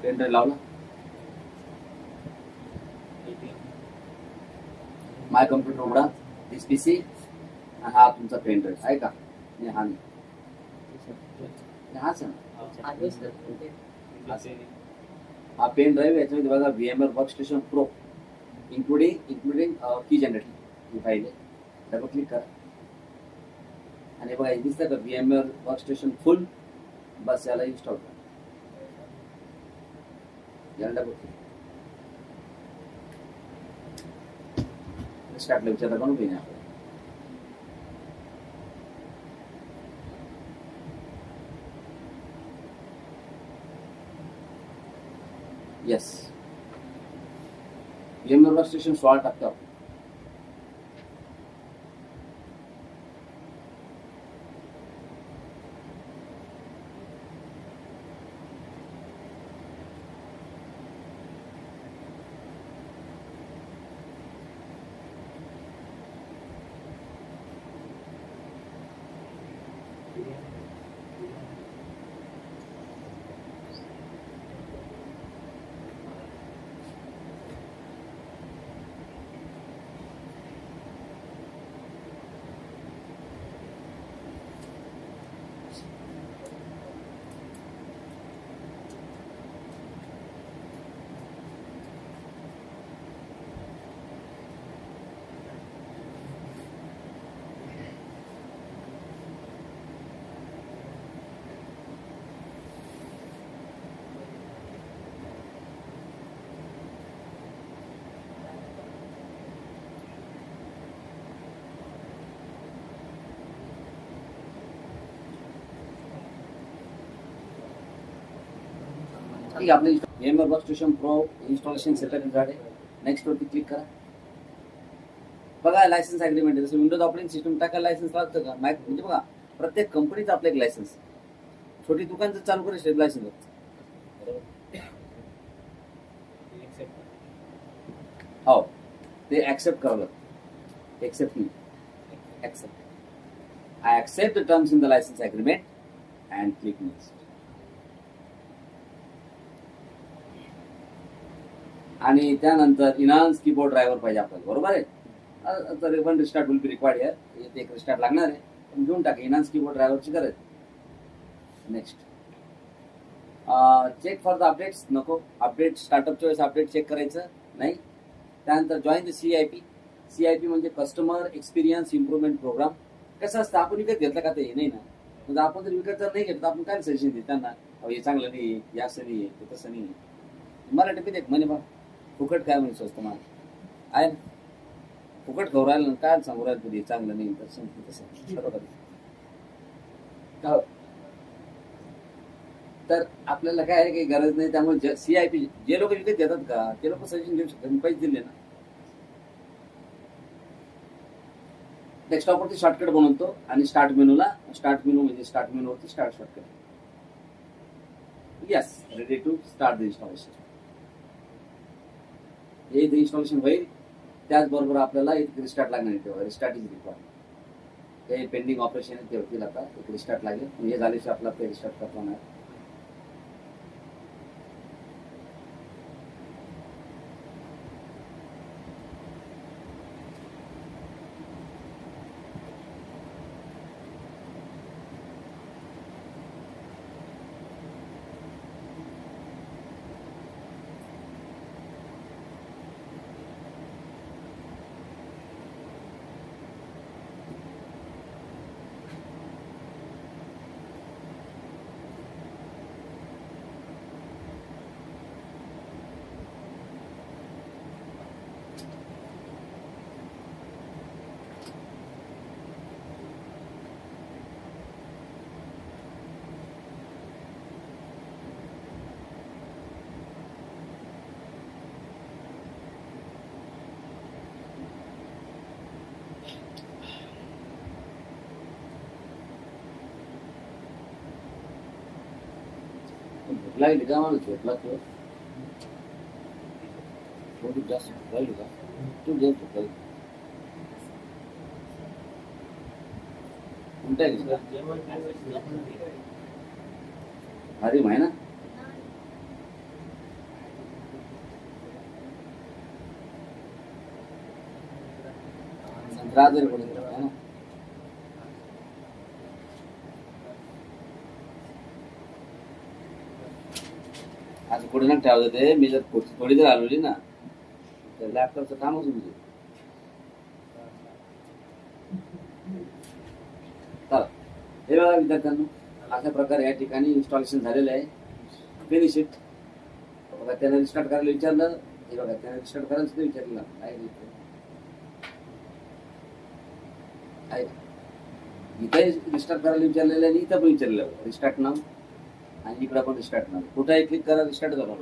Pen drive लावला. माय computer उघडा. दिस PC. हा तुमचा पेन ड्राईव्ह आहे का? नाही, हा नाही. हाच आहे ना. हा पेन ड्राईव्ह. याच्यामध्ये बघा VMware वर्कस्टेशन प्रो इन्क्लुडिंग की जनरेटर ही फाईल आहे. डबल क्लिक करा आणि बघा हे दिसतं का VMware वर्कस्टेशन फुल. बस याला इन्स्टॉल करा. याला डबल क्लिक. स्टार्टला विचारता का नाही आपल्याला. Yes, VMware workstation 16%. ठीक आहे, आपले VMware workstation pro installation setup झाले. नेक्स्ट वरती क्लिक करा. बघा लायसन्स अग्रीमेंट. जसं विंडोज ऑपरेटिंग सिस्टम टाकायला लायसन्स लागतं का? म्हणजे बघा प्रत्येक कंपनीचं आपलं एक लायसन्स. छोटी दुकान जर चालू करायचं लायसन्स लागतं. हो, ते ऍक्सेप्ट करावं लागतं. एक्सेप्ट नाही, accept. I accept the terms in the licence agreement and click next. आणि त्यानंतर इनहान्स कीबोर्ड ड्रायव्हर पाहिजे आपल्याला. बरोबर आहे. तर one restart will be required here. इथे एक रिस्टार्ट लागणार आहे, पण घेऊन टाका. इनहान्स कीबोर्ड ड्रायव्हरची गरज. Next. Check for the updates नको. अपडेट स्टार्टअपच्या वेळेस अपडेट चेक करायचं नाही. त्यानंतर जॉईन द CIP म्हणजे कस्टमर एक्सपिरियन्स इम्प्रुव्हमेंट प्रोग्राम. कसं असतं, आपण विकत घेतलं का ते नाही ना. म्हणजे आपण जर विकत जर नाही घेतलं आपण काय सजेशन देत त्यांना, हे चांगलं नाही, हे असं नाही, ते तसं नाही. मराठी एक म्हणे बा फुकट काय म्हणे स्वस्त मला आहे. फुकट खाऊ राहिलं काय सांगू राहिलं तुझी चांगलं नाही तसं बरोबर. तर आपल्याला काय आहे काही गरज नाही. त्यामुळे CIP जे लोक विकत घेतात का ते लोक सजेशन देऊ शकतात. मी पैसे दिले ना. डेस्कटॉपवरती शॉर्टकट बनवतो आणि स्टार्ट मेनू म्हणजे स्टार्ट मेनूवरती start shortcut. Yes, ready to start the installation. हे इन्स्टॉलेशन होईल. त्याचबरोबर आपल्याला एक रिस्टार्ट लागणार आहे. तेव्हा रिस्टार्ट इज रिक्वायर्ड. हे पेंडिंग ऑपरेशन आहे ते होतील. आता एक रिस्टार्ट लागेल. हे झाल्याशिवाय आपला ते रिस्टार्ट करता येणार. लागली का मला झोप लागतो. थोडी जास्त झोप लागली का तू जेव झोप लागली कोणत्या अरे माहिती ना राजा रेकॉर्डिंग है ना. आज पुढे ना ठेवत ते मी जर थोडी जर हलवली ना तर लॅपटॉपचं कामच म्हणजे. चला हे बघा विद्यार्थ्यांना, अशा प्रकारे या ठिकाणी इन्स्टॉलेशन झालेलं आहे. Finish it. बघा त्याने रिस्टार्ट करायला विचारलं, हे बघा त्याने रिस्टार्ट करायला सुद्धा विचारलं आहे. इथे रिस्टार्ट करायला विचारलेलं आहे आणि इथं पण विचारलेलं रिस्टार्ट नाव आणि इकडं पण रिस्टार्ट नाव. कुठेही क्लिक करा रिस्टार्ट करा.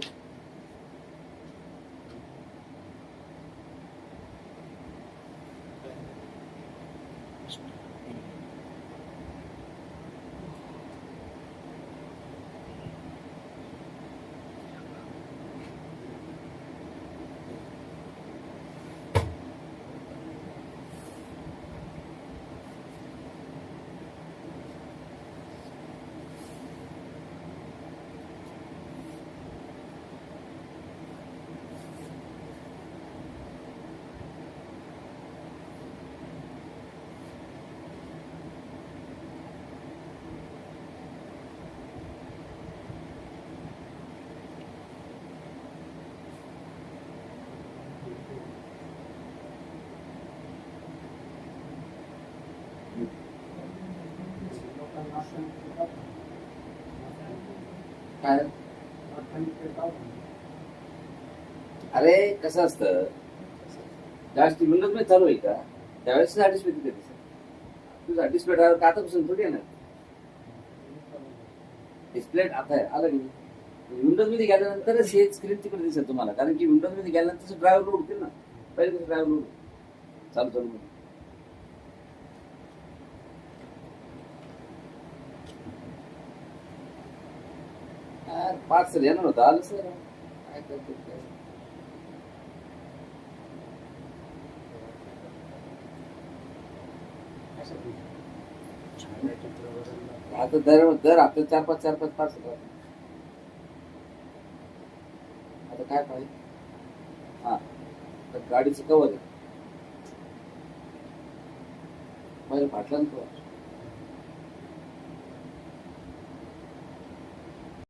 काय अरे कसं असतं, जास्त विंडोज मध्ये चालू आहे का त्यावेळेस डिस्प्ले तिथे दिसत. तुझा डिस्प्ले ड्रायव्हर का आतापासून थोडी येणार. डिस्प्ले आता आलं की विंडोज मध्ये गेल्यानंतरच हे स्क्रीन तिकडे दिसेल तुम्हाला, कारण की विंडोज मध्ये गेल्यानंतर ड्रायव्हर लोड होतील ना. पहिले कसं ड्रायव्हर लोड चालू चालू मध्ये. पार्सल येणार होतं, आलं सर. काय करतो आता दर हप्ते 4-5 पार्सल. आता काय पाहिजे. हा तर गाडीचं कवर आहे, पहिले फाटलं ना तो.